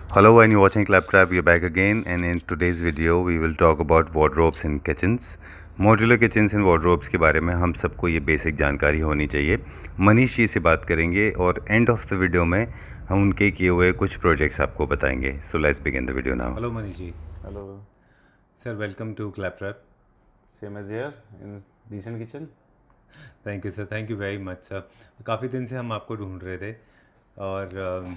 Hello and you're watching Claptrap, we're back again and in today's video we will talk about wardrobes in kitchens. Modular kitchens and wardrobes के बारे में हम सबको ये basic जानकारी होनी चाहिए। मनीष जी से बात करेंगे और एंड ऑफ द वीडियो में हम उनके किए हुए कुछ प्रोजेक्ट्स आपको बताएंगे। So let's begin the video now. Hello Manish ji. Hello, sir welcome to Claptrap. same as here in decent kitchen. Thank you sir, thank you very much sir. काफ़ी दिन से हम आपको ढूंढ रहे थे और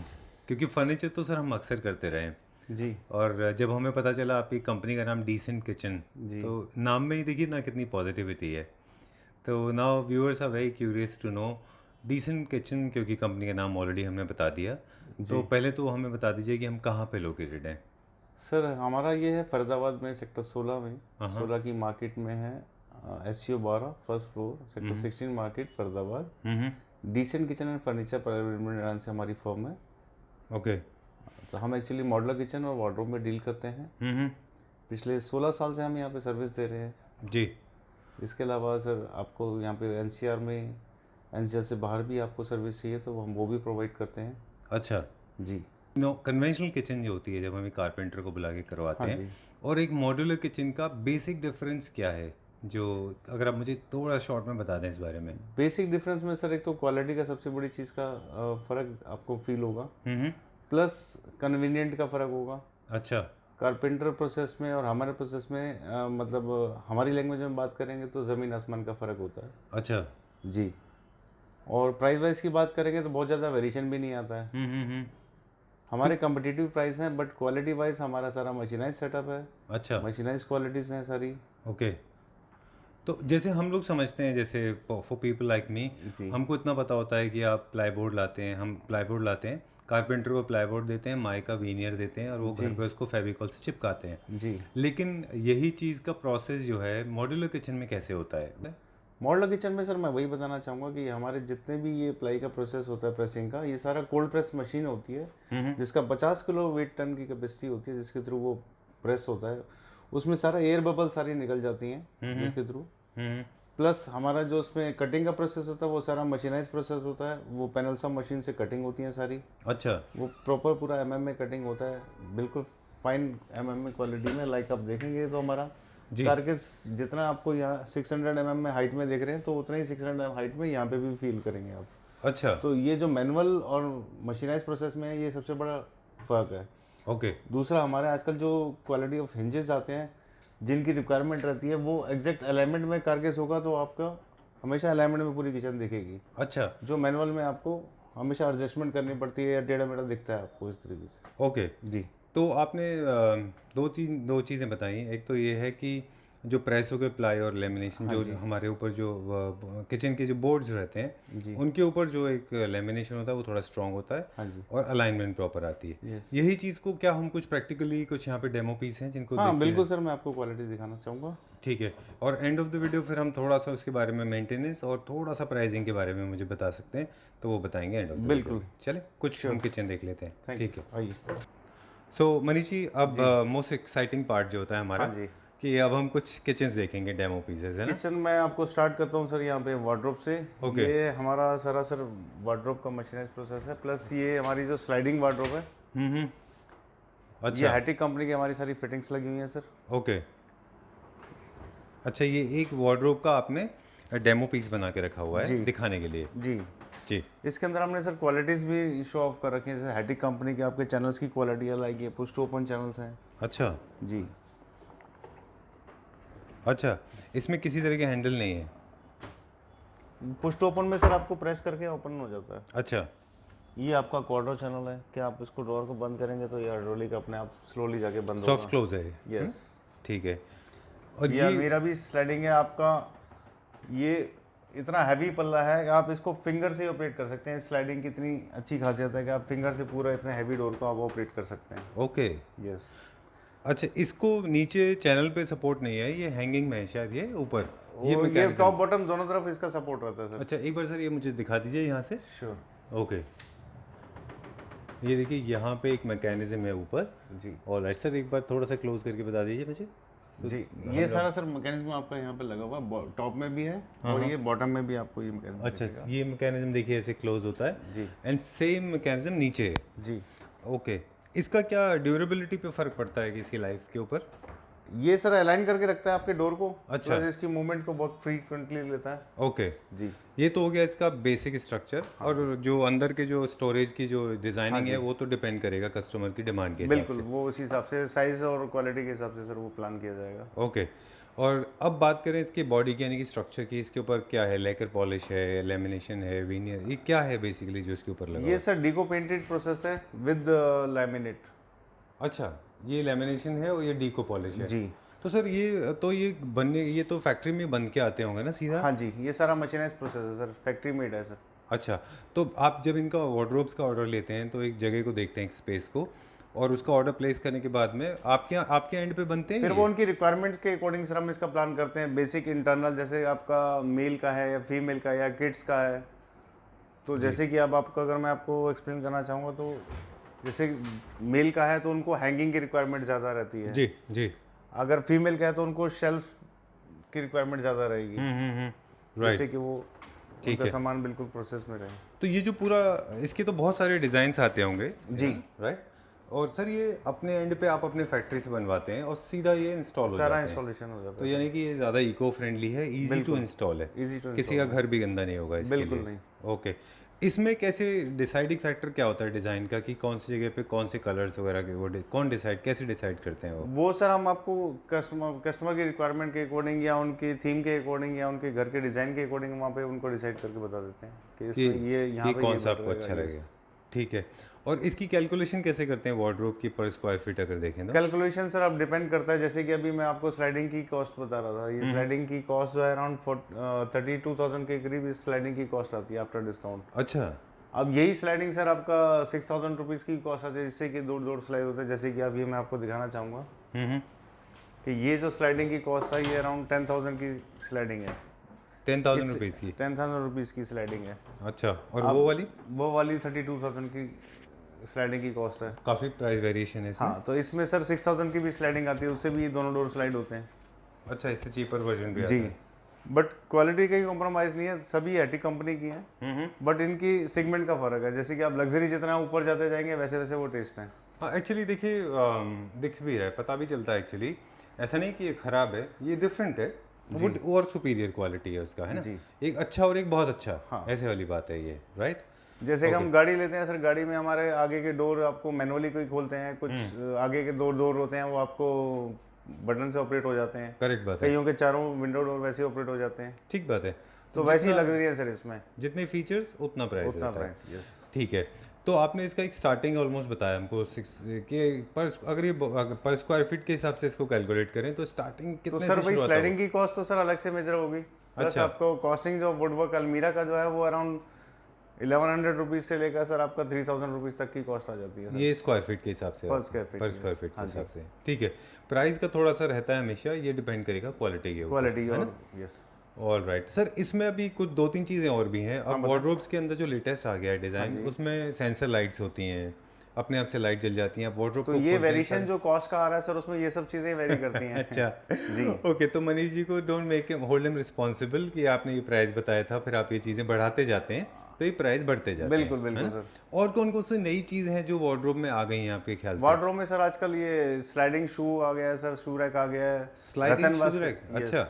क्योंकि फर्नीचर तो सर हम अक्सर करते रहे हैं जी और जब हमें पता चला आपकी कंपनी का नाम डिसेंट किचन, तो नाम में ही देखिए ना कितनी पॉजिटिविटी है। तो now viewers are very curious to know decent kitchen, क्योंकि कंपनी का नाम ऑलरेडी हमने बता दिया। तो पहले तो हमें बता दीजिए कि हम कहाँ पे लोकेटेड हैं। सर, हमारा ये है फरीदाबाद में सेक्टर 16 में, 16 की मार्केट में है। SCO 12 first floor, sector 16 market Faridabad. Decent kitchen and furniture private limited नाम से हमारी फर्म है। ओके। तो हम एक्चुअली मॉडुलर किचन और वार्डरोब में डील करते हैं। पिछले 16 साल से हम यहाँ पे सर्विस दे रहे हैं जी। इसके अलावा सर आपको यहाँ पे NCR में, NCR से बाहर भी आपको सर्विस चाहिए तो हम वो भी प्रोवाइड करते हैं। अच्छा जी नो, कन्वेंशनल किचन जो होती है जब हमें कारपेंटर को बुला के करवाते हाँ हैं, जी। और एक मॉड्यूलर किचन का बेसिक डिफरेंस क्या है, जो अगर आप मुझे थोड़ा शॉर्ट में बता दें इस बारे में। बेसिक डिफरेंस में सर एक तो क्वालिटी का सबसे बड़ी चीज़ का फ़र्क आपको फील होगा, प्लस कन्वीनियंट का फ़र्क होगा। अच्छा। कारपेंटर प्रोसेस में और हमारे प्रोसेस में मतलब हमारी लैंग्वेज में बात करेंगे तो ज़मीन आसमान का फ़र्क होता है। अच्छा जी। और प्राइस वाइज की बात करेंगे तो बहुत ज़्यादा वेरिएशन भी नहीं आता है। हमारे कम्पिटिटिव प्राइस हैं, बट क्वालिटी वाइज हमारा सारा मशीनाइज सेटअप है। अच्छा मशीनाइज क्वालिटीज़ हैं सारी। ओके। तो जैसे हम लोग समझते हैं, जैसे फॉर पीपल लाइक मी, जी हमको इतना पता होता है कि आप प्लाईबोर्ड लाते हैं, हम प्लाईबोर्ड लाते हैं, कारपेंटर को प्लाईबोर्ड देते हैं, माई का वीनियर देते हैं और वो घर पे उसको फेविकॉल से चिपकाते हैं। जी। लेकिन यही चीज़ का प्रोसेस जो है मॉड्यूलर किचन में कैसे होता है? मॉडल किचन में सर मैं वही बताना चाहूँगा कि हमारे जितने भी ये प्लाई का प्रोसेस होता है प्रेसिंग का, ये सारा कोल्ड प्रेस मशीन होती है जिसका 50 किलो वेट टन की कैपेसिटी होती है, जिसके थ्रू वो प्रेस होता है। उसमें सारा एयर बबल सारी निकल जाती हैं जिसके थ्रू। प्लस हमारा जो उसमें कटिंग का प्रोसेस होता है वो सारा मशीनाइज प्रोसेस होता है। वो पैनल्स ऑफ मशीन से कटिंग होती हैं सारी। अच्छा। वो प्रॉपर पूरा MM में कटिंग होता है, बिल्कुल फाइन MM में क्वालिटी में। लाइक आप देखेंगे तो हमारा कारकेस जितना आपको यहाँ 600 mm में हाइट में देख रहे हैं तो उतना ही 600 mm हाइट में यहाँ पे भी फील करेंगे आप। अच्छा। तो ये जो मैनुअल और मशीनाइज प्रोसेस में है, ये सबसे बड़ा फ़र्क है। ओके। दूसरा, हमारे आजकल जो क्वालिटी ऑफ हिंजेस आते हैं जिनकी रिक्वायरमेंट रहती है, वो एग्जैक्ट अलाइनमेंट में कारकेस होगा तो आपका हमेशा अलाइनमेंट में पूरी किचन दिखेगी। अच्छा। जो मैनुअल में आपको हमेशा एडजस्टमेंट करनी पड़ती है या टेढ़ा मेढ़ा दिखता है आपको इस तरीके से। ओके जी। तो आपने दो चीज़ें बताई। एक तो ये है कि जो प्रेस हो गए प्लाई और लेमिनेशन, जो हमारे ऊपर जो किचन के जो बोर्ड्स रहते हैं उनके ऊपर जो एक लेमिनेशन होता है वो थोड़ा स्ट्रांग होता है। हाँ जी। और अलाइनमेंट प्रॉपर आती है। यही चीज़ को क्या हम कुछ प्रैक्टिकली कुछ यहाँ पे डेमो पीस हैं जिनको हाँ बिल्कुल सर, मैं आपको क्वालिटी दिखाना चाहूँगा। ठीक है। और एंड ऑफ द वीडियो फिर हम थोड़ा सा उसके बारे में मेंटेनेंस और थोड़ा सा प्राइसिंग के बारे में मुझे बता सकते हैं, तो वो बताएंगे एंड ऑफ द वीडियो। बिल्कुल। चले कुछ हम किचन देख लेते हैं। ठीक है, आइए। सो मनीष जी, अब मोस्ट एक्साइटिंग पार्ट जो होता है हमारा, हाँ जी, कि अब हम कुछ किचन्स देखेंगे, डेमो पीसेस है ना। किचन में आपको स्टार्ट करता हूँ सर यहाँ पे वार्डरोब से। Okay. ये हमारा सरासर वार्डरोब का मशीनाइज प्रोसेस है, प्लस ये हमारी जो स्लाइडिंग वार्डरोब है, ये अच्छा। हैटिक कंपनी की हमारी सारी फिटिंग्स लगी हुई हैं सर। ओके। अच्छा, ये एक वार्डरोब का आपने डेमो पीस बना के रखा हुआ है दिखाने के लिए। जी जी। इसके अंदर हमने सर क्वालिटीज़ भी शो ऑफ कर रखी हैं, जैसे हैटिक कंपनी के आपके चैनल्स की क्वालिटी अलग है, पुश टू ओपन चैनल्स हैं। अच्छा। जी। अच्छा, इसमें किसी तरह के हैंडल नहीं है? पुश टू ओपन में सर आपको प्रेस करके ओपन हो जाता है। अच्छा। ये आपका क्वार्टर चैनल है कि आप इसको डोर को बंद करेंगे तो ये हाइड्रोलिक अपने आप स्लोली जाके बंद होगा। सॉफ्ट क्लोज है। यस। ठीक है। और ये मेरा भी स्लाइडिंग है आपका। ये इतना हैवी पल्ला है कि आप इसको फिंगर से ऑपरेट कर सकते हैं। स्लाइडिंग की इतनी अच्छी खासियत है कि आप फिंगर से पूरा इतने हैवी डोर को आप ऑपरेट कर सकते हैं। ओके। यस। अच्छा, इसको नीचे चैनल पे सपोर्ट नहीं है, ये हैंगिंग में है शायद, ये ऊपर ये टॉप बॉटम दोनों तरफ इसका सपोर्ट रहता है सर। अच्छा, एक बार सर ये मुझे दिखा दीजिए यहाँ से। श्योर। ओके। ये देखिए यहाँ पे एक मैकेनिज्म है ऊपर जी। और राइट सर, एक बार थोड़ा सा क्लोज करके बता दीजिए मुझे। जी, ये सारा सर मैकेनिज्म आपका यहाँ पे लगा हुआ है, टॉप में भी है और ये बॉटम में भी आपको ये मैकेनिज्म। अच्छा, ये मैकेनिज्म देखिए ऐसे क्लोज होता है जी। एंड सेम मैकेनिज्म नीचे है। जी। ओके। इसका क्या ड्यूरेबिलिटी पे फ़र्क पड़ता है कि इसकी लाइफ के ऊपर? ये सर अलाइन करके रखता है आपके डोर को। अच्छा। प्लस इसकी मूवमेंट को बहुत फ्रीक्वेंटली लेता है। ओके, जी ये तो हो गया इसका बेसिक स्ट्रक्चर। और जो अंदर के जो स्टोरेज की जो डिज़ाइनिंग है वो तो डिपेंड करेगा कस्टमर की डिमांड के हिसाब बिल्कुल, वो उसी हिसाब से साइज और क्वालिटी के हिसाब से सर वो प्लान किया जाएगा। से। ओके, और अब बात करें इसकी बॉडी की यानी कि स्ट्रक्चर की, इसके ऊपर क्या है? लेकर पॉलिश है, लेमिनेशन है, वीनियर, ये क्या है बेसिकली जो इसके ऊपर लगा ये सर डीको पेंटेड प्रोसेस है विद लैमिनेट। हुआ? अच्छा, ये लेमिनेशन है और ये डीको पॉलिश है। जी तो सर ये तो फैक्ट्री में बन के आते होंगे ना सीधा? हाँ जी, ये सारा मशीनाइज प्रोसेस है सर, फैक्ट्री मेड है सर। अच्छा, तो आप जब इनका वार्डरोब्स का ऑर्डर लेते हैं तो एक जगह को देखते हैं, एक स्पेस को, और उसका ऑर्डर प्लेस करने के बाद में आपके एंड पे बनते हैं फिर ये? वो उनकी रिक्वायरमेंट के अकॉर्डिंग सर हम इसका प्लान करते हैं। बेसिक इंटरनल जैसे आपका मेल का है या फीमेल का या किड्स का है। तो जैसे कि अब आपका अगर मैं आपको एक्सप्लेन करना चाहूँगा तो जैसे मेल का है तो उनको हैंगिंग की रिक्वायरमेंट ज़्यादा रहती है। जी जी। अगर फीमेल का है तो उनको शेल्फ की रिक्वायरमेंट ज़्यादा रहेगी, राइट। जिससे कि वो ठीक उनका है। सामान बिल्कुल प्रोसेस में रहे। तो ये जो पूरा इसके तो बहुत सारे डिज़ाइंस आते होंगे जी राइट? और सर ये अपने एंड पे आप अपने फैक्ट्री से बनवाते हैं और सीधा ये इंस्टॉल हो सारा जाते हैं? इंस्टॉलेशन हो जाता तो यानी कि ये ज़्यादा इको फ्रेंडली है, इजी टू इंस्टॉल है, है। इजी टू किसी का घर भी गंदा नहीं होगा इसके बिल्कुल लिए? नहीं। ओके, इसमें कैसे डिसाइडिंग फैक्टर क्या होता है डिज़ाइन का कि कौन सी जगह पे कौन से कलर्स वगैरह के कौन कैसे डिसाइड करते हैं वो? वो सर हम आपको कस्टमर की रिक्वायरमेंट के अकॉर्डिंग या उनकी थीम के अकॉर्डिंग या उनके घर के डिज़ाइन के अकॉर्डिंग वहाँ पे उनको डिसाइड करके बता देते हैं कि कि इसमें ये यहाँ पे कौन ये सा आपको लगेगा, अच्छा ये लगेगा। ठीक है, और इसकी कैलकुलेशन कैसे करते हैं वार्डरोब की पर स्क्वायर फीट अगर देखें तो? कैलकुलेशन सर अब डिपेंड करता है। जैसे कि अभी मैं आपको स्लाइडिंग की कॉस्ट बता रहा था। ये स्लाइडिंग की कॉस्ट जो है अराउंड 32,000 के करीब इस स्लाइडिंग की कॉस्ट आती है आफ्टर डिस्काउंट। अच्छा। अब यही स्लाइडिंग सर आपका 6,000 रुपीज़ की कॉस्ट आती है, जिससे कि दो स्लाइड होते हैं। जैसे कि अभी मैं आपको दिखाना चाहूँगा कि ये जो स्लाइडिंग की कॉस्ट है ये अराउंड 10,000 की स्लाइडिंग है। 10,000 रुपीज़ की? 10,000 रुपीज़ की स्लाइडिंग है। अच्छा, और वो वाली 32,000 की स्लाइडिंग की कॉस्ट है। काफ़ी प्राइस वेरिएशन है इसमें। हाँ, तो इसमें सर 6,000 की भी स्लाइडिंग आती है, उससे भी दोनों डोर स्लाइड होते हैं। अच्छा, इससे चीपर वर्जन भी आता जी, है? बट क्वालिटी का कॉम्प्रोमाइज़ नहीं है, सभी एटिक कंपनी की हैं। बट इनकी सेगमेंट का फ़र्क है। जैसे कि आप लग्जरी जितना ऊपर जाते जाएंगे वैसे वैसे वो टेस्ट हैं। हाँ, एक्चुअली देखिए दिख भी रहा है, पता भी चलता है एक्चुअली। ऐसा नहीं कि ये ख़राब है, ये डिफरेंट है, वो और सुपीरियर क्वालिटी है उसका, है ना? जी। एक अच्छा और एक बहुत अच्छा। हाँ। ऐसे वाली बात है ये, राइट? जैसे कि हम गाड़ी लेते हैं सर, गाड़ी में हमारे आगे के डोर आपको मैनुअली कोई खोलते हैं, कुछ आगे के दो डोर होते हैं वो आपको बटन से ऑपरेट हो जाते हैं। करेक्ट बात है, कईयों के चारों विंडो डोर वैसे ऑपरेट हो जाते हैं। ठीक बात है। तो वैसी ही लग्जरी है सर इसमें। जितने फीचर्स उतना प्राइस उतना रहता है। Brand, yes. ठीक है, तो आपने इसका एक स्टार्टिंग ऑलमोस्ट बताया हमको 6 के अगर ये पर स्क्वायर फीट के हिसाब से इसको कैलकुलेट करें तो स्टार्टिंग तो कितने सर से भाई शुरुआत स्लाइडिंग की कॉस्ट तो सर अलग से मेजर होगी। प्लस अच्छा। आपको कॉस्टिंग जो वुडवर्क अलमीरा का जो है वो अराउंड 1100 रुपीज़ से लेकर सर आपका 3,000 रुपीज़ तक की कॉस्ट आ जाती है सर। ये स्क्वायर फीट के हिसाब से पर स्क्वायर फीट, पर स्क्वायर फीट के हाँ जी। हिसाब से, ठीक है। प्राइस का थोड़ा सा रहता है हमेशा, ये डिपेंड करेगा क्वालिटी के ऊपर, क्वालिटी है ना? और यस। ऑल राइट सर, इसमें अभी कुछ 2-3 चीज़ें और भी हैं। अब वार्डरोब्स के अंदर जो लेटेस्ट आ गया है डिज़ाइन, उसमें सेंसर लाइट्स होती हैं, अपने आप से लाइट जल जाती हैं वार्डरोब तो को ये खोलते हैं वेरिएशन जो कॉस्ट का आ रहा है सर उसमें ये सब चीज़ें वेरी करती हैं। अच्छा जी। ओके, तो मनीष जी को don't make hold him responsible कि आपने ये प्राइस बताया था, फिर आप ये चीज़ें बढ़ाते जाते हैं तो ये प्राइस बढ़ते जाते बिल्कुल हैं, बिल्कुल है ना? सर। और कौन कौन सी नई चीज़ हैं जो वार्डरोब में आ गई हैं आपके ख्याल से? वार्डरोब में सर आजकल ये स्लाइडिंग शू आ गया है सर, शू रैक आ गया है, स्लाइडिंग रतन शूज बास्केट, रैक, yes। अच्छा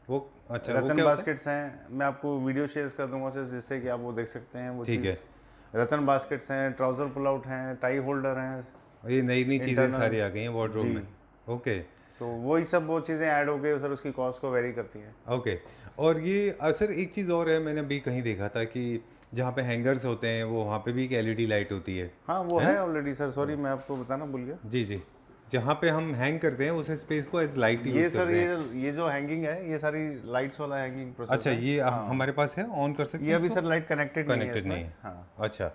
वो क्या रतन होता है? बास्केट्स हैं, मैं आपको वीडियो शेयर कर दूंगा सर जिससे कि आप वो देख सकते हैं वो ठीक चीज़। रतन बास्केट्स हैं, ट्राउजर पुल आउट हैं, टाई होल्डर हैं। ये नई नई चीज़ें Internal- सारी आ गई हैं वार्डरोब जी। में। ओके तो वही सब वो चीज़ें ऐड हो गई सर, उसकी कॉस्ट को वेरी करती हैं। ओके, और ये सर एक चीज़ और है, मैंने अभी कहीं देखा था कि जहाँ पे हैंगर्स होते हैं वो वहाँ पे भी एक एलईडी लाइट होती है। हाँ वो है ऑलरेडी सर, सॉरी मैं आपको बताना भूल गया। जी जी, जहाँ पे हम हैंग करते हैं उस स्पेस को एज लाइट ये यूज सर करते हैं। ये जो हैंगिंग है ये सारी लाइट्स वाला हैंगिंग प्रोसेस अच्छा, ये हमारे पास है, ऑन कर सकते ये हैं अभी इसको? सर लाइट कनेक्टेड नहीं है कनेक्टेड इसमें। नहीं है। हाँ अच्छा,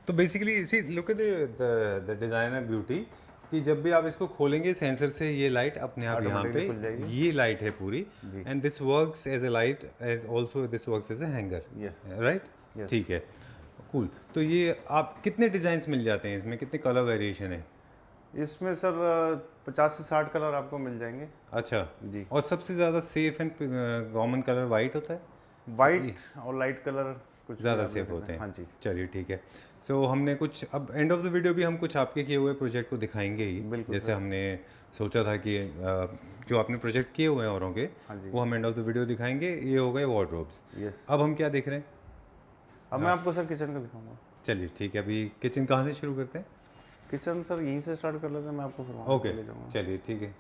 तो basically see look at the designer beauty कि जब भी आप इसको खोलेंगे सेंसर से ये लाइट अपने आप यहाँ पे, Automatically खुल जाएगी। ये लाइट है पूरी, and this works as a light as also this works as a hanger, Yes. Right? Yes. ठीक है, कूल। तो ये आप कितने डिजाइन्स मिल जाते हैं इसमें, कितने कलर वेरिएशन है? इसमें सर 50 से 60 कलर आपको मिल जाएंगे। अच्छा जी। और सबसे ज़्यादा safe and common colour white होता है? वाइट और लाइट कलर कुछ ज़्यादा भी आप सेफ ले होते सकते हैं। हाँ जी। चलिए ठीक है। सो हमने कुछ अब एंड ऑफ द वीडियो भी हम कुछ आपके किए हुए प्रोजेक्ट को दिखाएंगे ही, बिल्कुल जैसे हमने सोचा था कि जो आपने प्रोजेक्ट किए हुए हैं औरों के, हाँ जी। वो हम एंड ऑफ द वीडियो दिखाएंगे। ये हो गए वार्डरोब्स। यस। अब हम क्या देख रहे हैं? अब मैं आपको सर किचन का दिखाऊंगा। चलिए ठीक है, अभी किचन कहाँ से शुरू करते हैं? किचन सर यहीं से स्टार्ट कर लेते हैं, मैं आपको फिर वहाँ ओके, ले जाऊँगा। चलिए ठीक है।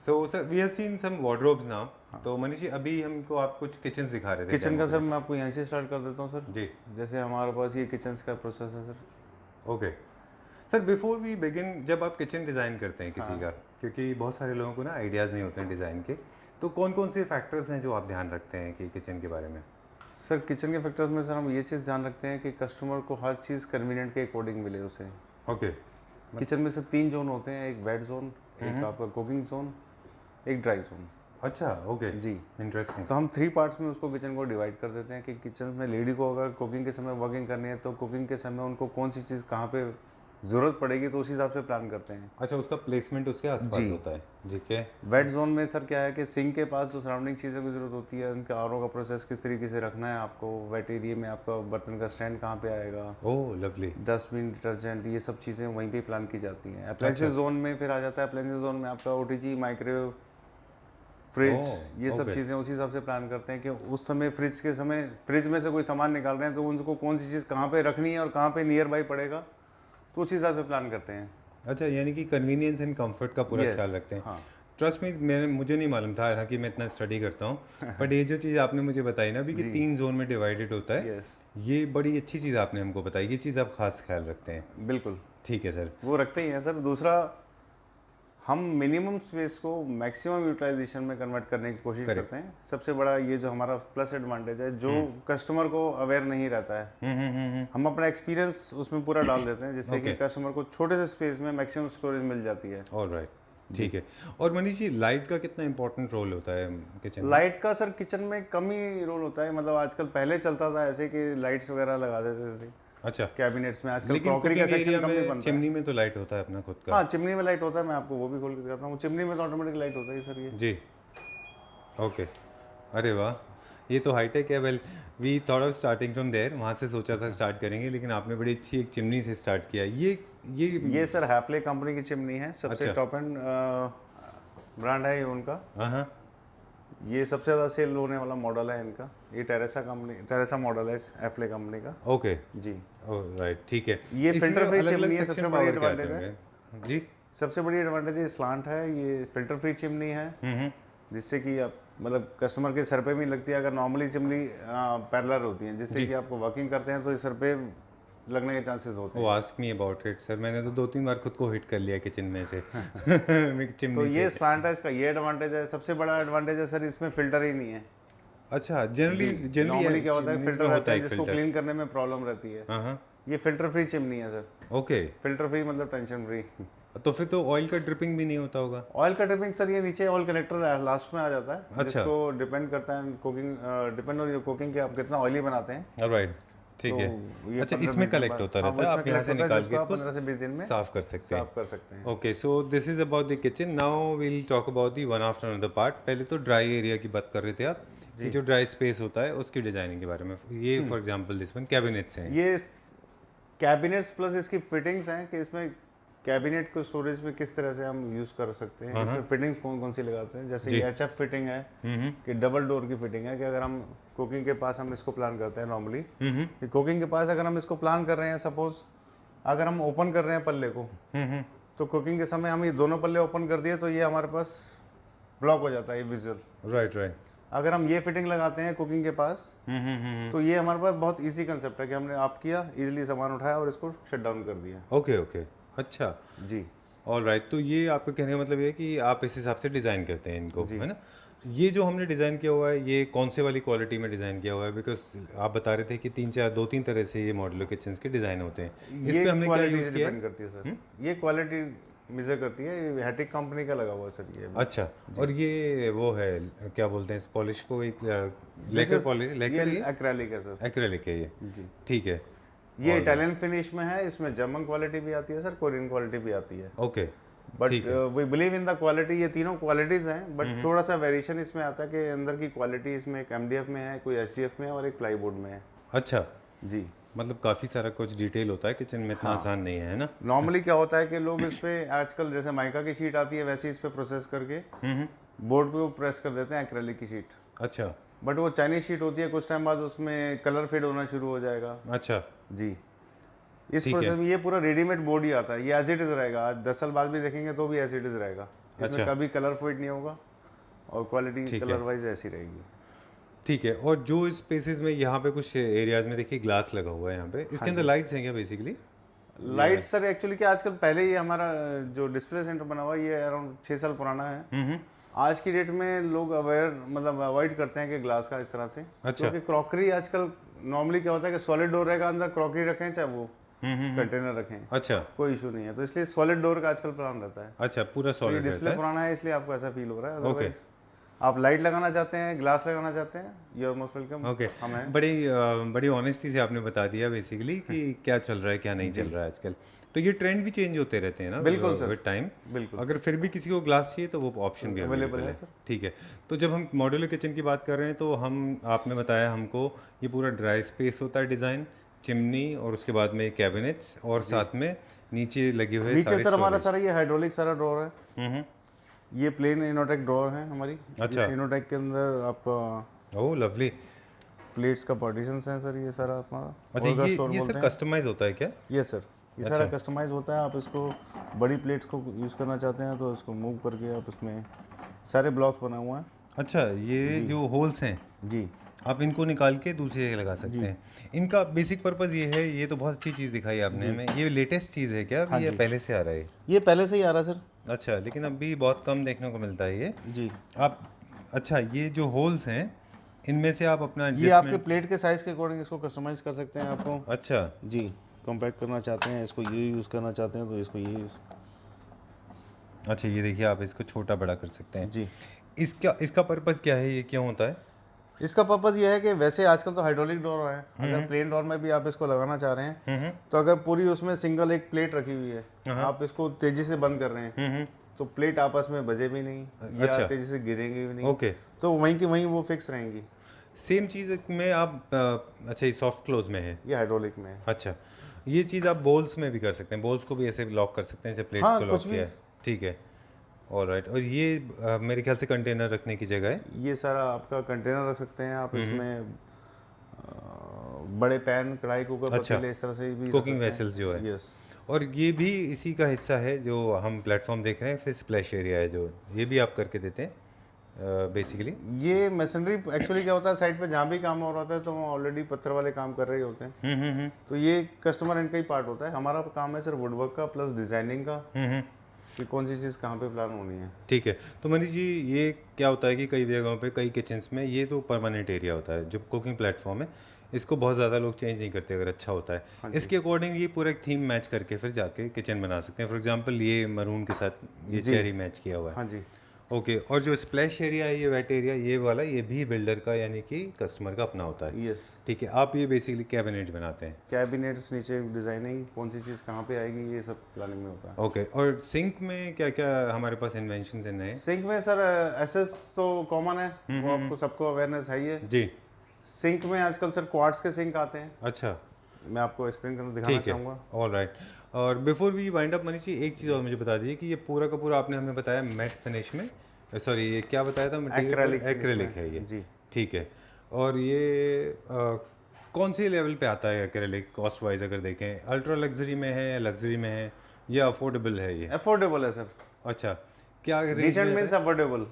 So sir we have seen some wardrobes now. तो मनीष जी अभी हमको आप कुछ किचन्स दिखा रहे थे। किचन का सर मैं आपको यहीं से स्टार्ट कर देता हूँ सर। जी जैसे हमारे पास ये किचन का प्रोसेस है sir. Okay sir, before we begin, जब आप किचन डिज़ाइन करते हैं किसी का, क्योंकि बहुत सारे लोगों को ना आइडियाज़ नहीं होते हैं डिज़ाइन के, तो कौन कौन से फैक्टर्स हैं जो आप ध्यान रखते हैं कि किचन के बारे में? सर किचन के फैक्टर्स में सर हम ये चीज़ ध्यान रखते हैं कि कस्टमर को हर चीज़ कन्वीनियंट के अकॉर्डिंग मिले उसे। ओके किचन में सर 3 जोन होते हैं, एक वेट जोन, एक आपका कुकिंग जोन, एक ड्राई जोन। अच्छा ओके जी। इंटरेस्टिंग। तो हम 3 पार्ट्स में उसको किचन को डिवाइड कर देते हैं कि किचन में लेडी को अगर कुकिंग के समय वर्किंग करनी है तो कुकिंग के समय उनको कौन सी चीज़ कहाँ पे ज़रूरत पड़ेगी तो उस हिसाब से प्लान करते हैं। अच्छा, उसका प्लेसमेंट उसके आसपास जी। होता है। ठीक है। वेट जोन में सर क्या है कि सिंक के पास जो सराउंडिंग चीज़ों की ज़रूरत होती है, उनका आरओ का प्रोसेस किस तरीके से रखना है आपको, वेट एरिया में आपका बर्तन का स्टैंड कहाँ पे आएगा, ओह लवली। डस्टबिन, डिटर्जेंट, ये सब चीज़ें वहीं पे प्लान की जाती हैं। अप्लायंसेस जोन में फिर आ जाता है, अप्लायंसेस जोन में आपका ओटीजी, माइक्रोवेव, फ्रिज, ये सब चीज़ें उसी हिसाब से प्लान करते हैं कि उस समय फ्रिज के समय फ्रिज में से कोई सामान निकाल रहे हैं तो उनको कौन सी चीज़ कहाँ पे रखनी है और कहाँ पे नियर बाई पड़ेगा, तो उस हिसाब से प्लान करते हैं। अच्छा, यानी कि कन्वीनियंस एंड कंफर्ट का पूरा Yes, ख्याल रखते हैं। हाँ। ट्रस्ट में मुझे नहीं मालूम था, हालांकि मैं इतना स्टडी करता हूँ, बट ये जो चीज़ आपने मुझे बताई ना अभी कि 3 जोन में डिवाइडेड होता है, यस, ये बड़ी अच्छी चीज़ आपने हमको बताई। ये चीज़ आप खास ख्याल रखते हैं। बिल्कुल ठीक है सर। वो रखते ही हैं सर। दूसरा, हम मिनिमम स्पेस को मैक्सिमम यूटिलाइजेशन में कन्वर्ट करने की कोशिश करते हैं। सबसे बड़ा ये जो हमारा प्लस एडवांटेज है, जो कस्टमर को अवेयर नहीं रहता है, हम अपना एक्सपीरियंस उसमें पूरा डाल देते हैं जिससे कि कस्टमर को छोटे से स्पेस में मैक्सिमम स्टोरेज मिल जाती है। ऑलराइट, ठीक है। और मनीष जी, लाइट का कितना इंपॉर्टेंट रोल होता है किचन में? लाइट का सर किचन में कम ही रोल होता है। मतलब आजकल, पहले चलता था ऐसे कि लाइट्स वगैरह लगा देते थे अच्छा, कैबिनेट्स में। आजकल लेकिन क्रॉकरी का cooking सेक्शन area कम ही में बनता है। चिमनी में तो लाइट होता है अपना खुद का। हाँ, चिमनी में लाइट होता है, मैं आपको वो भी खोल के दिखाता हूँ। चिमनी में तो ऑटोमेटिक लाइट होता है सर ये। जी ओके। अरे वाह, ये तो हाईटेक है। Well we thought of starting from there, वहाँ से सोचा था स्टार्ट करेंगे, लेकिन आपने बड़ी अच्छी एक चिमनी से स्टार्ट किया। ये सर हैफले कंपनी की चिमनी है, सबसे अच्छा। टॉप एंड ब्रांड है ये उनका। हाँ, ये सबसे ज़्यादा सेल होने वाला मॉडल है इनका। ये टेरेसा मॉडल है हैफले कंपनी का। ओके जी, राइट, ठीक है। ये इसमें फिल्टर फ्री अलग-अलग चिमनी है, section सबसे बड़ी power क्या एडवांटेज आते है। होंगे? जी। सबसे बड़ी एडवांटेज ये स्लांट है, ये फिल्टर फ्री चिमनी है, जिससे कि आप मतलब कस्टमर के सर पे भी लगती है। अगर नॉर्मली चिमनी पैरेलल होती है, जिससे कि आपको वर्किंग करते हैं तो सर पे लगने के चांसेस होते वो हैं। Ask me about it sir, मैंने तो 2-3 बार खुद को हिट कर लिया किचन में से चिमनी तो ये से। स्लांट है, इसका ये एडवांटेज है। सबसे बड़ा एडवांटेज है सर, इसमें फिल्टर ही नहीं है। अच्छा, जनरली नॉर्मली क्या होता है, फिल्टर रहता है जिसको फिल्टर। क्लीन करने में प्रॉब्लम रहती है। हाँ, ये फिल्टर फ्री चिमनी है सर। ओके। फिल्टर फ्री मतलब टेंशन फ्री। तो फिर तो ऑयल का ड्रिपिंग भी नहीं होता होगा? ऑयल का ट्रिपिंग सर, ये नीचे ऑयल कनेक्टर लास्ट में आ जाता है। अच्छा। जिसको डिपेंड करता है कुकिंग, डिपेंड ऑन कुकिंग के आप कितना ऑयली बनाते हैं। ऑलराइट, ठीक तो है। ये अच्छा, 15-20 इसमें दिन कलेक्ट बाद- होता हाँ, रहता है, उसमें आप यहाँ से collect होता है, निकाल के जिसको आप इसको 15 से 20 दिन में साफ कर सकते हैं। साफ कर सकते हैं। Okay, so this is about the kitchen. Now will talk about the one after another part. पहले तो ड्राई एरिया की बात कर रहे थे आप, कि जो ड्राई स्पेस होता है उसकी डिजाइनिंग के बारे में। ये for example this one cabinets हैं। ये कैबिनेट्स प्लस इसकी फिटिंग्स हैं कि इसमें कैबिनेट को स्टोरेज में किस तरह से हम यूज़ कर सकते हैं। इसमें फिटिंग्स कौन कौन सी लगाते हैं, जैसे ये HF फिटिंग है कि डबल डोर की फिटिंग है, कि अगर हम कुकिंग के पास हम इसको प्लान करते हैं नॉर्मली, कि कुकिंग के पास अगर हम इसको प्लान कर रहे हैं, सपोज अगर हम ओपन कर रहे हैं पल्ले को, तो कुकिंग के समय हम ये दोनों पल्ले ओपन कर दिए तो ये हमारे पास ब्लॉक हो जाता है ये विजुअल। राइट। अगर हम ये फिटिंग लगाते हैं कुकिंग के पास, तो ये हमारे पास बहुत इजी कंसेप्ट है कि हमने आप किया, इजीली सामान उठाया और इसको शट डाउन कर दिया। ओके, अच्छा, जी, ऑलराइट। तो ये आपका कहने का मतलब ये है कि आप इस हिसाब से डिज़ाइन करते हैं इनको, है ना? ये जो हमने डिज़ाइन किया हुआ है, ये कौन से वाली क्वालिटी में डिज़ाइन किया हुआ है? बिकॉज आप बता रहे थे कि 2-3 तरह से ये मॉड्यूलर किचन के डिज़ाइन होते हैं। इस ये पे हमने क्या क्वालिटी यूज़ किया? डिपेंड करती है सर। ये क्वालिटी मेजर करती है, ये हैटिक कंपनी का लगा हुआ है सर ये। अच्छा, और ये वो है क्या बोलते हैं इस पॉलिश को, एक लेकर पॉलिश, लेकर ये एक्रेलिक है सर। एक्रेलिक है ये। जी, ठीक है, ये इटालियन फिनिश में है। इसमें जर्मन क्वालिटी भी आती है सर, कोरियन क्वालिटी भी आती है। Okay. But we believe in the quality. ये तीनों क्वालिटीज हैं, बट थोड़ा सा वेरिएशन इसमें आता है कि अंदर की क्वालिटी इसमें एक MDF में है, कोई HDF में है और एक प्लाईवुड में है। अच्छा, जी, मतलब काफ़ी सारा कुछ डिटेल होता है किचन में, इतना आसान नहीं है ना? नॉर्मली क्या होता है कि लोग इस पे आजकल जैसे माइका की शीट आती है वैसे ही इस पे प्रोसेस करके बोर्ड पे वो प्रेस कर देते हैं एक्रेलिक की शीट। अच्छा बट वो चाइनीज शीट होती है, कुछ टाइम बाद उसमें कलर फेड होना शुरू हो जाएगा। अच्छा जी, इस ठीक प्रोसेस है। में ये पूरा रेडीमेड बोर्ड ही आता है, ये एज इट इज़ रहेगा। आज 10 साल बाद भी देखेंगे तो भी एज इट इज़ रहेगा, इसमें अच्छा। कभी कलर फेड नहीं होगा और क्वालिटी ठीक है। कलर वाइज ऐसी रहेगी। ठीक है। और जो स्पेसेस में यहाँ पे कुछ एरियाज में देखिए ग्लास लगा हुआ है यहाँ पे, इसके अंदर लाइट्स हैं क्या बेसिकली? लाइट सर एक्चुअली क्या आजकल, पहले ही हमारा जो डिस्प्ले सेंटर बना हुआ है ये अराउंड 6 साल पुराना है। आज की डेट में लोग अवेयर मतलब अवॉइड करते हैं कि ग्लास का इस तरह से। अच्छा। क्योंकि क्रॉकरी आजकल नॉर्मली क्या होता है कि सॉलिड डोर रहेगा, अंदर क्रॉकरी रखें चाहे वो कंटेनर रखें, अच्छा कोई इशू नहीं है। तो इसलिए सॉलिड डोर का आजकल प्लान रहता है। अच्छा, पूरा तो ये सॉलिड डिस्प्ले रहता है। पुराना है इसलिए आपको ऐसा फील हो रहा है। अदरवाइज आप लाइट लगाना चाहते हैं, ग्लास लगाना चाहते हैं, you are most welcome. Okay, हम हैं। बड़ी ऑनेस्टी से आपने बता दिया बेसिकली कि क्या चल रहा है क्या नहीं चल रहा है आजकल। तो ये ट्रेंड भी चेंज होते रहते हैं ना बिल्कुल सर, विद टाइम। बिल्कुल अगर फिर भी किसी को ग्लास चाहिए तो वो ऑप्शन भी अवेलेबल है। सर। ठीक है। तो जब हम मॉड्यूलर किचन की बात कर रहे हैं तो आपने बताया हमको ये पूरा ड्राई स्पेस होता है डिज़ाइन, चिमनी और उसके बाद में कैबिनेट्स और साथ में नीचे लगे हुए नीचे सर हमारा सारा ये हाइड्रोलिक सारा ड्रॉर है। ये प्लेन इनोटेक ड्रॉर है हमारी। अच्छा। इस इनोटेक के अंदर आपका ओह लवली। प्लेट्स का पार्टीशंस है सर, ये सारा हमारा। अच्छा, ये सर कस्टमाइज होता है क्या? ये सर ये सारा कस्टमाइज होता है। आप इसको बड़ी प्लेट्स को यूज़ करना चाहते हैं तो इसको मूव करके आप इसमें सारे ब्लॉक्स बना हुआ है। अच्छा, ये जो होल्स हैं जी, आप इनको निकाल के दूसरे लगा सकते हैं। इनका बेसिक पर्पस ये है, ये तो बहुत अच्छी चीज़ दिखाई आपने हमें। ये लेटेस्ट चीज़ है क्या? अभी ये पहले से आ रहा है? ये पहले से ही आ रहा है सर। अच्छा, लेकिन अभी बहुत कम देखने को मिलता है ये। जी, आप अच्छा, ये जो होल्स हैं इनमें से आप अपना ये आपके प्लेट के साइज़ के अकॉर्डिंग इसको कस्टमाइज कर सकते हैं आपको। अच्छा जी, कॉम्पैक्ट करना चाहते हैं, इसको ये यूज़ करना चाहते हैं तो इसको ये यूज़। अच्छा, ये देखिए आप इसको छोटा बड़ा कर सकते हैं। जी, इसका पर्पस क्या है? ये क्यों होता है? इसका पर्पज़ ये है कि वैसे आजकल तो हाइड्रोलिक डोर है, अगर प्लेन डोर में भी आप इसको लगाना चाह रहे हैं तो अगर पूरी उसमें सिंगल एक प्लेट रखी हुई है, आप इसको तेज़ी से बंद कर रहे हैं तो प्लेट आपस में बजे भी नहीं या तेज़ी से गिरेंगी भी नहीं। ओके, तो वहीं की वहीं वो फिक्स रहेंगी। सेम चीज़ में आप अच्छा, ये सॉफ्ट क्लोज में है? ये हाइड्रोलिक में है। अच्छा, ये चीज़ आप बोल्स में भी कर सकते हैं, बोल्स को भी ऐसे लॉक कर सकते हैं जैसे प्लेट्स हाँ, को लॉक कुछ भी। किया है। ठीक है, ऑलराइट। और ये मेरे ख्याल से कंटेनर रखने की जगह है। ये सारा आपका कंटेनर रख सकते हैं आप इसमें। बड़े पैन, कढ़ाई, कुकर, पतीले इस तरह से भी कुकिंग वेसल्स जो है। यस। और ये भी इसी का हिस्सा है जो हम प्लेटफॉर्म देख रहे हैं। फिर स्प्लैश एरिया है जो ये भी आप करके देते हैं बेसिकली। ये मशीनरी एक्चुअली क्या होता है, साइड पे जहाँ भी काम हो रहा होता है तो वो ऑलरेडी पत्थर वाले काम कर रहे होते हैं। तो ये कस्टमर एंड का ही पार्ट होता है। हमारा काम है सिर्फ वुडवर्क का प्लस डिजाइनिंग का, कि कौन सी चीज़ कहाँ पे प्लान होनी है। ठीक है। तो मनीष जी, ये क्या होता है कि कई जगहों पे कई किचन्स में ये तो परमानेंट एरिया होता है जो कुकिंग प्लेटफॉर्म है, इसको बहुत ज़्यादा लोग चेंज नहीं करते अगर अच्छा होता है। इसके अकॉर्डिंग ये पूरा एक थीम मैच करके फिर जाके किचन बना सकते हैं। फॉर एग्जांपल ये मरून के साथ ये चेरी मैच किया हुआ है। हाँ जी। ओके। और जो स्प्लैश एरिया है, ये वेट एरिया, ये वाला, ये भी बिल्डर का यानी कि कस्टमर का अपना होता है। यस। ठीक है। आप ये बेसिकली कैबिनेट बनाते हैं? कैबिनेट्स, नीचे डिजाइनिंग, कौन सी चीज़ कहाँ पे आएगी, ये सब प्लानिंग में होता है। ओके। और सिंक में क्या क्या हमारे पास इन्वेंशन है नए? सिंक में सर एसएस तो कॉमन है, वो आपको सबको अवेयरनेस है ही है। जी। सिंक में आजकल सर क्वार्ट्स के सिंक आते हैं। अच्छा, मैं आपको एक्सप्लेन करना दिखाना चाहूँगा। All right. और before we wind up Manish ji, एक चीज़ और मुझे बता दीजिए कि ये पूरा का पूरा आपने हमें बताया मैट फिनिश में, सॉरी ये क्या बताया था? एक्रेलिक है ये। जी। ठीक है। और ये कौन से लेवल पे आता है एक्रेलिक कॉस्ट वाइज अगर देखें? अल्ट्रा लग्जरी में है, लग्जरी में है, या अफोर्डेबल है ये? अफोर्डेबल है सर। अच्छा, क्या range? Decent means affordable.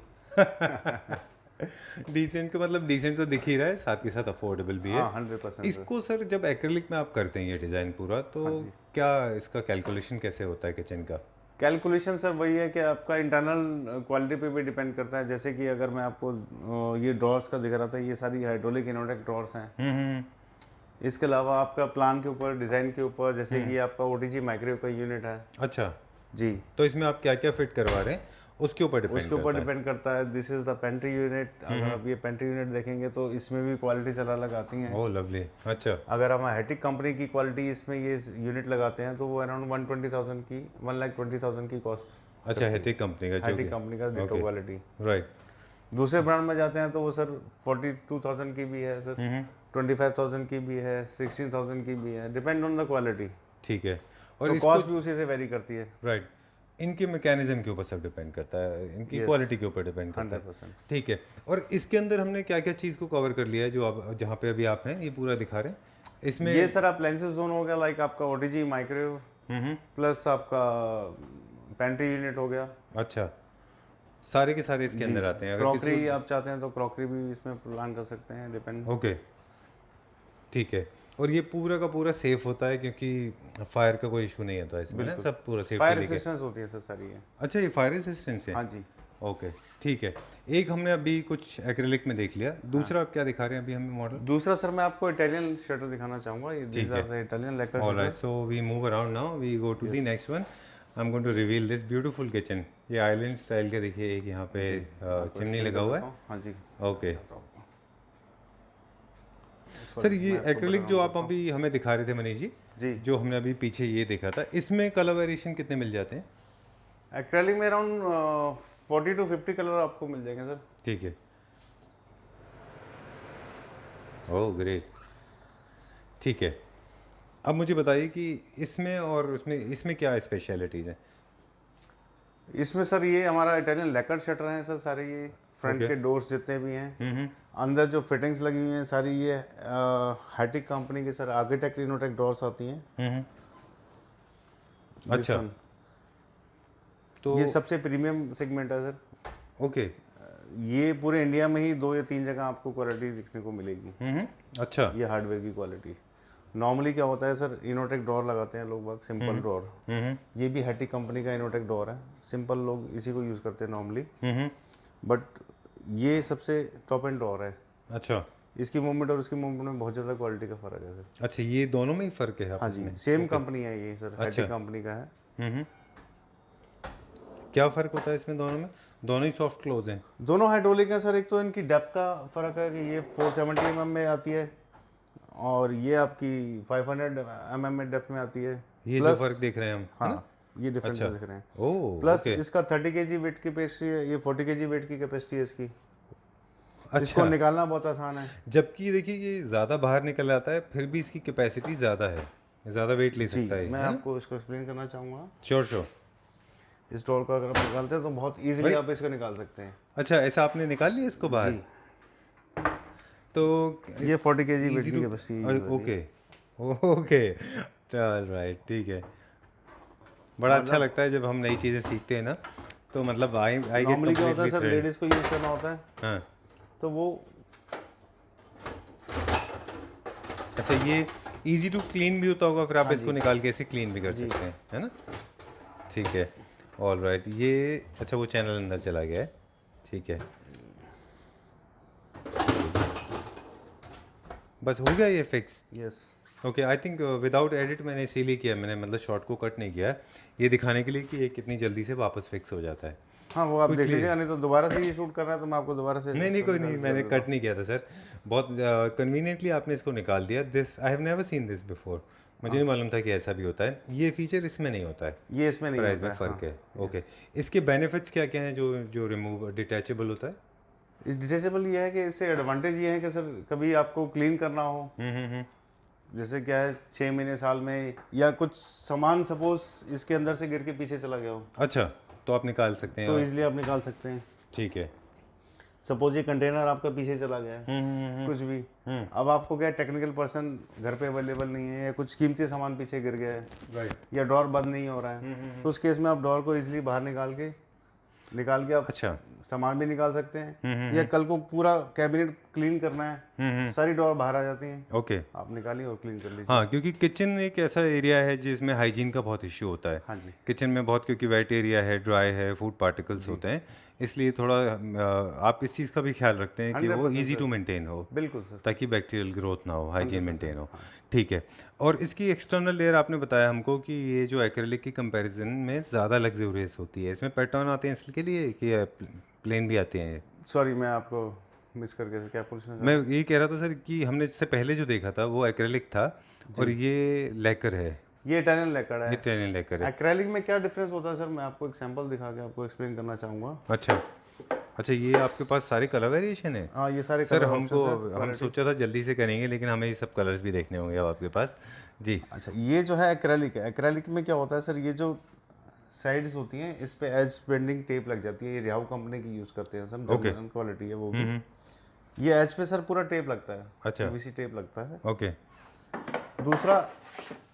Decent का मतलब डिसेंट तो दिख ही रहा है, साथ के साथ अफोर्डेबल भी है। हाँ, 100%। इसको सर जब एक्रेलिक में आप करते हैं ये डिज़ाइन पूरा, तो क्या इसका कैलकुलेशन कैसे होता है किचन का? कैलकुलेशन सर वही है कि आपका इंटरनल क्वालिटी पे भी डिपेंड करता है। जैसे कि अगर मैं आपको ये ड्रॉर्स का दिख रहा था, ये सारी हाइड्रोलिक इनोटेक ड्रॉर्स हैं। इसके अलावा आपका प्लान के ऊपर, डिज़ाइन के ऊपर, जैसे कि आपका ओटीजी माइक्रोवेव का यूनिट है। अच्छा जी। तो इसमें आप क्या क्या फिट करवा रहे हैं उसके ऊपर डिपेंड करता है। This is the pantry unit. अगर आप ये पेंट्री यूनिट देखेंगे तो इसमें भी क्वालिटीज अलग अलग आती हैं। ओह लवली। अच्छा, अगर हम हेटिक कंपनी की क्वालिटी इसमें ये यूनिट लगाते हैं तो वो अराउंड 120,000 की 1,20,000 की कॉस्ट। अच्छा, हेटिक कंपनी का? हेटिक कंपनी का डिटो क्वालिटी। राइट। दूसरे ब्रांड में जाते हैं तो वो सर 42,000 की भी है सर, 25,000 की भी है, 16,000 की भी है, डिपेंड ऑन द क्वालिटी। ठीक है। और तो इसको कॉस्ट भी उसी से वेरी करती है। राइट, इनके मैकेनिज्म के ऊपर सब डिपेंड करता है, इनकी Yes, क्वालिटी के ऊपर डिपेंड करता है। 100%। ठीक है। और इसके अंदर हमने क्या क्या चीज़ को कवर कर लिया है जो आप जहाँ पे अभी आप हैं ये पूरा दिखा रहे हैं इसमें? ये सर आप लेंसेज जोन हो गया, लाइक आपका ओटीजी माइक्रोवेव, प्लस आपका पेंट्री यूनिट हो गया। अच्छा, सारे के सारे इसके अंदर आते हैं। अगर किसी क्रॉकरी आप चाहते हैं तो क्रॉकरी भी इसमें प्लान कर सकते हैं, डिपेंड। ओके, ठीक है। और ये पूरा का पूरा सेफ होता है क्योंकि फायर का कोई इशू नहीं होता इसमें ना, सब पूरा सेफ फायर लेके। रेजिस्टेंस होती है सर सारी ये। अच्छा, ये फायर रेजिस्टेंस है? हाँ जी। ओके, ठीक है। एक हमने अभी कुछ एक्रेलिक में देख लिया, दूसरा आप क्या दिखा रहे हैं अभी हमें मॉडल? दूसरा सर मैं आपको इटालियन शटर दिखाना चाहूँगा। ये these are the Italian lacquer shutter. Alright, so we move around now, we go to the next one. I am going to reveal this beautiful kitchen. ये आइलैंड स्टाइल का देखिए, एक यहाँ पे चिमनी लगा हुआ है। हाँ जी। ओके सर, ये एक्रेलिक जो आप अभी हमें दिखा रहे थे मनीष जी, जी, जो हमने अभी पीछे ये देखा था, इसमें कलर वेरिएशन कितने मिल जाते हैं? एक्रेलिक में अराउंड 40 to 50 कलर आपको मिल जाएंगे सर। ठीक है। ओह ग्रेट, ठीक है। अब मुझे बताइए कि इसमें और इसमें क्या स्पेशलिटीज़ हैं? इसमें सर ये हमारा इटालियन लेकर शटर है सर सारे, ये फ्रंट के डोर्स जितने भी हैं, अंदर जो फिटिंग्स लगी हुई हैं सारी ये हाईटेक कंपनी के सर आर्किटेक्ट इनोटेक डोर्स आती हैं। अच्छा, तो ये सबसे प्रीमियम सेगमेंट है सर। ओके। ये पूरे इंडिया में ही 2 या 3 जगह आपको क्वालिटी दिखने को मिलेगी। अच्छा, ये हार्डवेयर की क्वालिटी। नॉर्मली क्या होता है सर, इनोटेक डोर लगाते हैं लोग बाग, सिंपल डोर। ये भी हैटिक कंपनी का इनोटेक डोर है, सिंपल लोग इसी को यूज़ करते हैं नॉर्मली, बट ये सबसे टॉप एंड डोर है। अच्छा, इसकी मूवमेंट और उसकी मूवमेंट में बहुत ज़्यादा क्वालिटी का फ़र्क है सर। अच्छा, ये दोनों में ही फ़र्क है? हाँ जी, सेम कंपनी है ये सर, हैटिक कंपनी का है। क्या फ़र्क होता है इसमें दोनों में? दोनों ही सॉफ्ट क्लोज हैं? दोनों हाइड्रोलिक हैं सर। एक तो इनकी डेप्थ का फ़र्क है कि ये 470 mm में आती है और ये आपकी 500 mm में डेप्थ में आती है। ये जो फ़र्क देख रहे हैं हम, हाँ, ये डिफरेंस देख रहे हैं। ओह, प्लस इसका 30 kg वेट की कैपेसिटी है, ये 40 kg वेट की कैपेसिटी है इसकी। अच्छा, इसको निकालना बहुत आसान है। जबकि देखिए ये ज़्यादा बाहर निकल आता है, फिर भी इसकी कैपेसिटी ज़्यादा है, ज़्यादा वेट ले सकता है। मैं आपको इसको एक्सप्लेन करना चाहूँगा। श्योर। इस डोर को अगर आप निकालते हैं तो बहुत इजीली आप इसको निकाल सकते हैं। अच्छा, ऐसा आपने निकाल लिया इसको बाहर? जी। तो ये 40 kg वेट की कैपेसिटी है। ओके, राइट, ठीक है। बड़ा अच्छा लगता है जब हम नई चीज़ें सीखते हैं ना, तो मतलब आई गेट नॉर्मली क्या होता है सर, लेडीज़ को यूज़ करना होता है। हाँ, तो वो अच्छा, ये इजी टू क्लीन भी होता होगा, फिर आप इसको निकाल के ऐसे क्लीन भी कर सकते हैं, है ना? ठीक है, ऑल राइट। ये अच्छा, वो चैनल अंदर चला गया है, ठीक है। बस हो गया ये fix? Yes. Okay, I think without edit मैंने इसीलिए किया, मैंने मतलब शॉर्ट को कट नहीं किया, ये दिखाने के लिए कि ये कितनी जल्दी से वापस फिक्स हो जाता है। हाँ, वो आप देख लीजिएगा, नहीं तो दोबारा से ये शूट करना है तो मैं आपको दोबारा से। नहीं, कोई नहीं, मैंने कट नहीं किया था सर, बहुत कन्वीनियंटली आपने इसको निकाल दिया। This I have never seen this before, मुझे नहीं मालूम था कि ऐसा भी होता है। ये फीचर इसमें नहीं होता है, ये इसमें नहीं प्राइस होता में है। फ़र्क है। ओके, इसके बेनिफिट्स क्या क्या हैं जो रिमूव डिटैचेबल होता है? इस डिटेचेबल ये है कि इससे एडवांटेज ये है कि सर कभी आपको क्लीन करना हो, जैसे क्या है 6 महीने साल में, या कुछ सामान सपोज इसके अंदर से गिर के पीछे चला गया हो, अच्छा, तो आप निकाल सकते हैं तो इसलिए आप निकाल सकते हैं। ठीक है। सपोज ये कंटेनर आपका पीछे चला गया है, कुछ भी, अब आपको क्या टेक्निकल पर्सन घर पे अवेलेबल नहीं है, या कुछ कीमती सामान पीछे गिर गया है, राइट, या डोर बंद नहीं हो रहा है, तो उस केस में आप डोर को इजीली बाहर निकाल के आप अच्छा, सामान भी निकाल सकते हैं, या कल को पूरा कैबिनेट क्लीन करना है, सारी डोर बाहर आ जाती हैं, ओके। आप निकालिए और क्लीन कर लीजिए। हाँ, क्योंकि किचन एक ऐसा एरिया है जिसमें हाइजीन का बहुत इश्यू होता है। हाँ जी। किचन में बहुत, क्योंकि वेट एरिया है, ड्राई है, फूड पार्टिकल्स होते हैं, इसलिए थोड़ा आप इस चीज़ का भी ख्याल रखते हैं कि वो इजी टू मेंटेन हो, बिल्कुल सर, ताकि बैक्टीरियल ग्रोथ ना हो, हाइजीन मेंटेन हो। ठीक है। और इसकी एक्सटर्नल लेयर आपने बताया हमको कि ये जो एक्रेलिक की कंपैरिजन में ज़्यादा लग्जूरियस होती है, इसमें पैटर्न आते हैं इसके लिए कि प्लेन भी आते हैं? सॉरी मैं आपको मिस करके क्या पूछना मैं यही कह रहा था सर कि हमने इससे पहले जो देखा था वो एक्रेलिक था और ये लेकर है, ये इटालियन लेकर है। ये इटालियन लेकर है। एक्रेलिक में क्या डिफरेंस होता है सर, मैं आपको एक सैंपल दिखा के आपको एक्सप्लेन करना चाहूँगा। अच्छा, अच्छा, ये आपके पास सारे कलर वेरिएशन है? हाँ, ये सारे सर कलर हमको ऑप्शंस है। हम सोचा था जल्दी से करेंगे, लेकिन हमें ये सब कलर्स भी देखने होंगे अब आपके पास। जी। अच्छा, ये जो है एक्रेलिक है। एक्रेलिक में क्या होता है सर, ये जो साइड्स होती हैं इस पे एज बेंडिंग टेप लग जाती है। ये रिहाउ कंपनी की यूज़ करते हैं सर, Okay. जर्मन क्वालिटी है वो भी। ये एज पे सर पूरा टेप लगता है, अच्छा। पीवीसी टेप लगता है। ओके। दूसरा,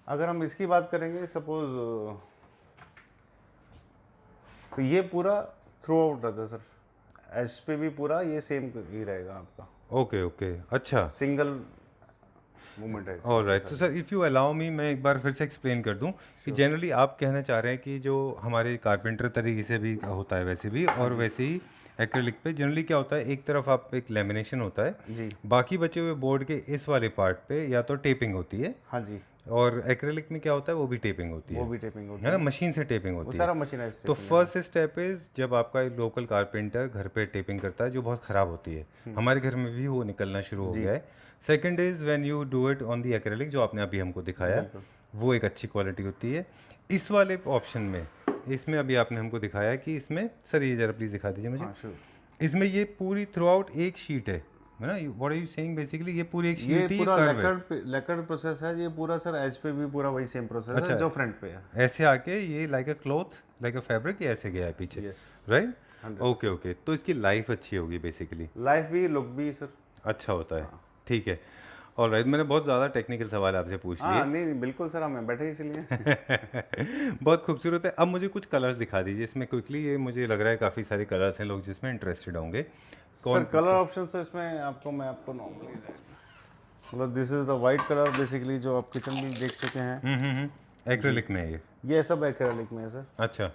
अगर हम इसकी बात करेंगे सपोज, तो ये पूरा थ्रू आउट रहता है सर। एज पे भी पूरा ये सेम ही रहेगा आपका, ओके ओके, अच्छा। सिंगल मूवमेंट है इसमें। ऑल राइट, तो sir if you allow me, मैं एक बार फिर से एक्सप्लेन कर दूं कि जनरली आप कहना चाह रहे हैं कि जो हमारे कारपेंटर तरीके से भी होता है वैसे भी, और वैसे ही एक्रेलिक पे जनरली क्या होता है, एक तरफ आप एक लेमिनेशन होता है जी। बाकी बचे हुए बोर्ड के इस वाले पार्ट पे या तो टेपिंग होती है, हाँ जी, और एक्रेलिक में क्या होता है वो भी टेपिंग होती वो है भी टेपिंग होती है है। ना, मशीन से टेपिंग वो होती है। सारा मशीनाइज तो फर्स्ट स्टेप इज जब आपका लोकल कारपेंटर घर पे टेपिंग करता है जो बहुत ख़राब होती है, हमारे घर में भी वो निकलना शुरू हो गया है। Second is when you do it on the acrylic, जो आपने अभी हमको दिखाया, वो एक अच्छी क्वालिटी होती है। इस वाले ऑप्शन में, इसमें अभी आपने हमको दिखाया कि इसमें, सर ये ज़रा प्लीज़ दिखा दीजिए मुझे। हाँ श्योर। इसमें ये पूरी थ्रू आउट एक शीट है ना, what are you saying basically, ये पूरी एक ये शीट ही पूरा कर्व है। लैकर्ड प्रोसेस है ये पूरा सर। एज पे भी पूरा वही सेम प्रोसेस अच्छा। है जो फ्रंट पे है। ऐसे आके ये like a cloth, like a fabric, ये ऐसे गया है पीछे, यस, राइट? ओके ओके, तो इसकी लाइफ अच्छी होगी बेसिकली, लाइफ भी लुक भी सर अच्छा होता है। ठीक है, और राइट, मैंने बहुत ज़्यादा टेक्निकल सवाल आपसे पूछ लिए। हाँ नहीं बिल्कुल सर, हमें बैठे इसलिए। बहुत खूबसूरत है। अब मुझे कुछ कलर्स दिखा दीजिए इसमें क्विकली, ये मुझे लग रहा है काफ़ी सारे कलर्स हैं, लोग जिसमें इंटरेस्टेड होंगे। सर कलर ऑप्शन तो इसमें आपको मैं आपको नॉर्मली, मतलब this is the white colour basically, जो आप किचन में देख चुके हैं। एक्रेलिक में है ये सब एक्रेलिक में है सर। अच्छा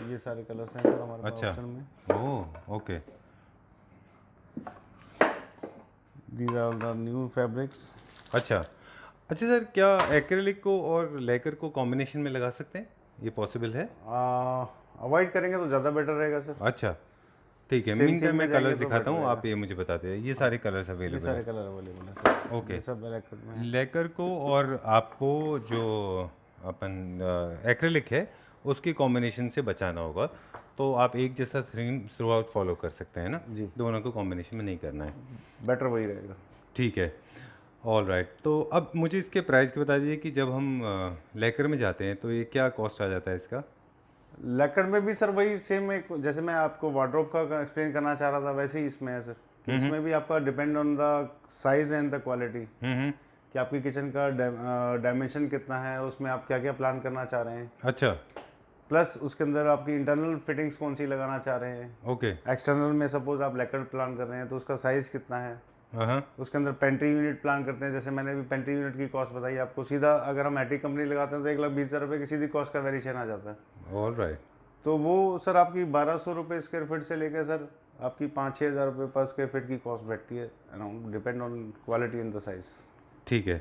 ये सारे कलर्स हैं सर हमारे पास अच्छा। ऑप्शन में। Oh okay, these are the new fabrics. अच्छा अच्छा। सर क्या एक्रेलिक को और लेकर को कॉम्बिनेशन में लगा सकते हैं, ये पॉसिबल है? अवॉइड करेंगे तो ज़्यादा बेटर रहेगा सर। अच्छा ठीक है, Same मीन टाइम theme मैं में जाएंगे कलर्स तो दिखाता हूँ, better आप ये मुझे बताते हैं। ये सारे कलर्स ये अवेलेबल सारे हैं कलर अवेलेबल है सर। ओके। ये सब ब्लैक में है। लेकर को और आपको जो अपन एक्रेलिक है उसकी कॉम्बिनेशन से बचाना होगा, तो आप एक जैसा थीम थ्रू आउट फॉलो कर सकते हैं ना जी। दोनों को कॉम्बिनेशन में नहीं करना है। बेटर वही रहेगा। ठीक है, ऑल राइट। तो अब मुझे इसके प्राइस की बता दीजिए कि जब हम लेकर में जाते हैं तो ये क्या कॉस्ट आ जाता है इसका? लैक्ड में भी सर वही सेम, एक जैसे मैं आपको वार्डरोब का एक्सप्लेन करना चाह रहा था वैसे ही इसमें है सर। कि इसमें भी आपका depend on the size and the quality, कि आपकी किचन का डायमेंशन कितना है, उसमें आप क्या क्या प्लान करना चाह रहे हैं, अच्छा प्लस उसके अंदर आपकी इंटरनल फिटिंग्स कौन सी लगाना चाह रहे हैं। ओके। एक्सटर्नल में सपोज आप लैक्ड प्लान कर रहे हैं तो उसका साइज़ कितना है। हाँ उसके अंदर पेंट्री यूनिट प्लान करते हैं, जैसे मैंने भी पेंट्री यूनिट की कॉस्ट बताई आपको। सीधा अगर हम एटी कंपनी लगाते हैं तो 1,20,000 रुपये की सीधी कॉस्ट का वेरिएशन आ जाता है। All right. तो वो सर आपकी 1,200 रुपये स्क्वायर फीट से लेकर सर आपकी 5-6 हज़ार रुपये पर स्क्वायर फीट की कॉस्ट बैठती है around, depend on quality and the size. ठीक है,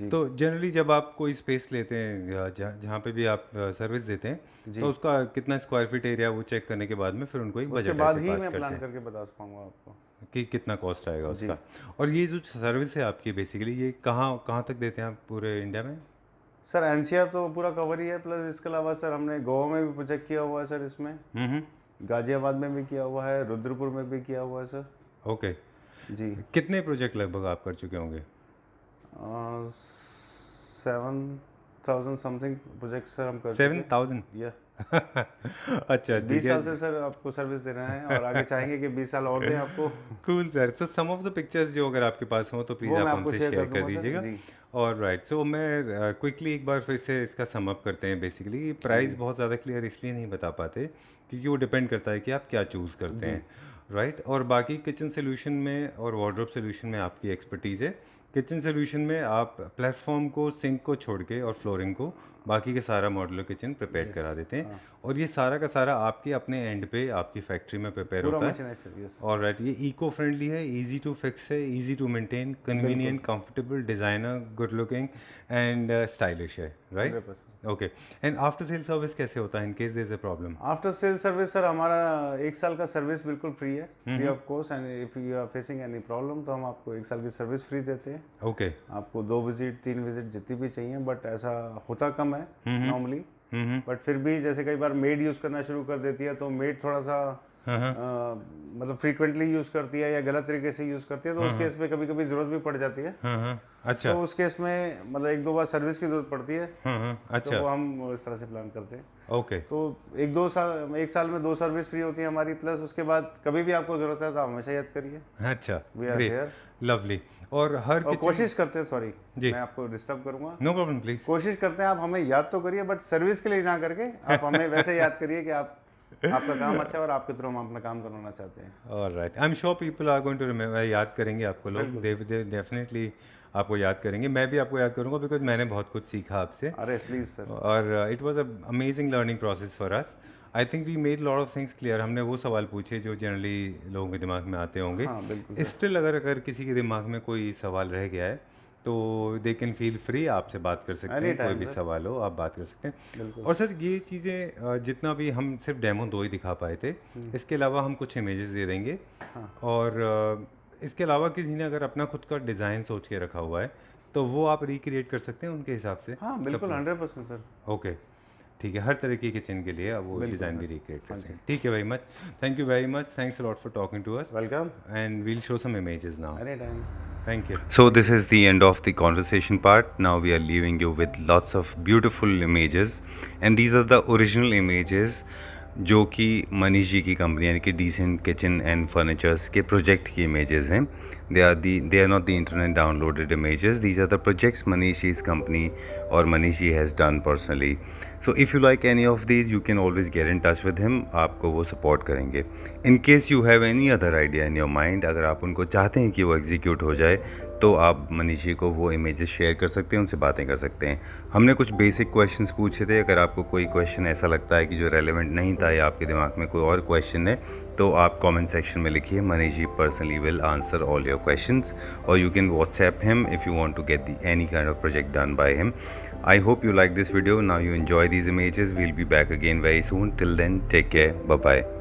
तो जनरली जब आप कोई स्पेस लेते हैं या जहाँ पे भी आप सर्विस देते हैं, तो उसका कितना स्क्वायर फीट एरिया वो चेक करने के बाद में फिर उनको एक उसके बजट बाद ऐसे ही पास मैं करते प्लान हैं करके बता पाऊंगा आपको कि कितना कॉस्ट आएगा उसका। और ये जो सर्विस है आपकी बेसिकली, ये कहाँ कहाँ तक देते हैं आप पूरे इंडिया में? सर। एनसीआर तो पूरा कवर ही है, प्लस इसके अलावा सर हमने गोवा में भी प्रोजेक्ट किया हुआ है सर इसमें, गाजियाबाद में भी किया हुआ है, रुद्रपुर में भी किया हुआ है सर। ओके जी। कितने प्रोजेक्ट लगभग आप कर चुके होंगे? 7,000 समथिंग प्रोजेक्ट सर हम कर 7,000? या अच्छा 20 साल से सर आपको सर्विस दे रहे हैं और आगे चाहेंगे कि 20 साल और दें आपको। Cool sir. So some of the pictures जो अगर आपके पास हो तो प्लीज़ वो आप मैं आपको हमसे शेयर शेयर कर कर दूंगा सर। दीजिएगा। जी। और राइट, सो मैं क्विकली एक बार फिर से इसका सम अप करते हैं। बेसिकली प्राइस बहुत ज़्यादा क्लियर इसलिए नहीं बता पाते क्योंकि वो डिपेंड करता है कि आप क्या चूज़ करते हैं, राइट। और बाकी किचन सोल्यूशन में और वार्डरोब सोल्यूशन में आपकी एक्सपर्टीज़ है। किचन सोल्यूशन में आप प्लेटफॉर्म को, सिंक को छोड़ के और फ्लोरिंग को, बाकी के सारा मॉड्यूलर किचन प्रिपेयर करा देते हैं। और ये सारा का सारा आपके अपने एंड पे आपकी फैक्ट्री में प्रिपेयर पूरा होता है। मशीन है सर। यस। और राइट, ये इको फ्रेंडली है, इजी टू फिक्स है, easy to maintain, convenient, comfortable, designer, good looking and stylish है, right. 100%। Okay, and after sale service कैसे होता है in case there is a problem? After sale service sir हमारा 1 साल का service बिल्कुल फ्री है, free of cost. And if you are facing any problem तो हम आपको 1 साल की सर्विस फ्री देते हैं। ओके। आपको 2 विजिट 3 विजिट जितनी भी चाहिए, बट ऐसा होता कम है नॉर्मली। बट फिर भी जैसे कई बार मेड यूज़ करना शुरू कर देती है तो मेड थोड़ा सा मतलब फ्रीक्वेंटली यूज़ करती है या गलत तरीके से यूज़ करती है, तो उस केस में कभी कभी ज़रूरत भी पड़ जाती है। अच्छा। तो उस केस में मतलब 1-2 बार सर्विस की ज़रूरत पड़ती है। अच्छा। तो वो हम इस तरह से प्लान करते हैं। ओके। तो 1 साल में 2 सर्विस फ्री होती है हमारी, प्लस उसके बाद कभी भी आपको ज़रूरत है तो आप हमेशा याद करिए। अच्छा, we are great, there. Lovely. और हर और कोशिश करते हैं, सॉरी जी। मैं आपको डिस्टर्ब करूंगा, नो प्रॉब्लम प्लीज। कोशिश करते हैं आप हमें याद तो करिए, बट सर्विस के लिए ना करके आप हमें वैसे याद करिए कि आपका काम अच्छा है और आपके थ्रू हम अपना काम करवाना चाहते हैं। Alright, I am sure people are going to remember, याद करेंगे आपको लोग, दे डेफिनेटली आपको याद करेंगे। मैं भी आपको याद करूंगा बिकॉज मैंने बहुत कुछ सीखा आपसे। अरे प्लीज़ सर। और it was a amazing learning process for us. I think we made lot of things clear. हमने वो सवाल पूछे जो जनरली लोगों के दिमाग में आते होंगे। हाँ बिल्कुल। स्टिल अगर किसी के दिमाग में कोई सवाल रह गया है तो दे कैन फील फ्री, आपसे बात कर सकते हैं, कोई भी सवाल हो आप बात कर सकते हैं। और सर ये चीज़ें जितना भी हम सिर्फ डेमो 2 ही दिखा पाए थे, इसके अलावा हम कुछ इमेजेस दे देंगे। और इसके अलावा किसी ने अगर अपना खुद का डिज़ाइन सोच के रखा हुआ है तो वो आप रिक्रिएट कर सकते हैं उनके हिसाब से। हाँ बिल्कुल 100% सर। ओके, ठीक है, हर तरह की किचन के लिए आप वो डिज़ाइन भी रिक्रिएट कर सकते हैं। ठीक है, very much, thank you very much, thanks a lot for talking to us, welcome, and we'll show some images now. Any time. Thank you. So this is the end of the conversation part. Now we are leaving you with lots of beautiful images, and these are the original images जो कि मनीष जी की company यानी कि decent kitchen and furnitures के project की images हैं। They are not the internet downloaded images, these are the projects Manish जी's company और Manish ji has done personally. So if you like any of these you can always get in touch with him, आपको वो support करेंगे। In case you have any other idea in your mind, अगर आप उनको चाहते हैं कि वो एग्जीक्यूट हो जाए तो आप मनीष जी को वो इमेजेस शेयर कर सकते हैं, उनसे बातें कर सकते हैं। हमने कुछ बेसिक क्वेश्चंस पूछे थे, अगर आपको कोई क्वेश्चन ऐसा लगता है कि जो रेलेवेंट नहीं था या आपके दिमाग में कोई और क्वेश्चन है तो आप कमेंट सेक्शन में लिखिए, Manish ji personally will answer all your questions, और you can WhatsApp him if you want to get any kind of project done by him. I hope you like this video. Now you enjoy these images. We'll be back again very soon. Till then, take care. Bye bye.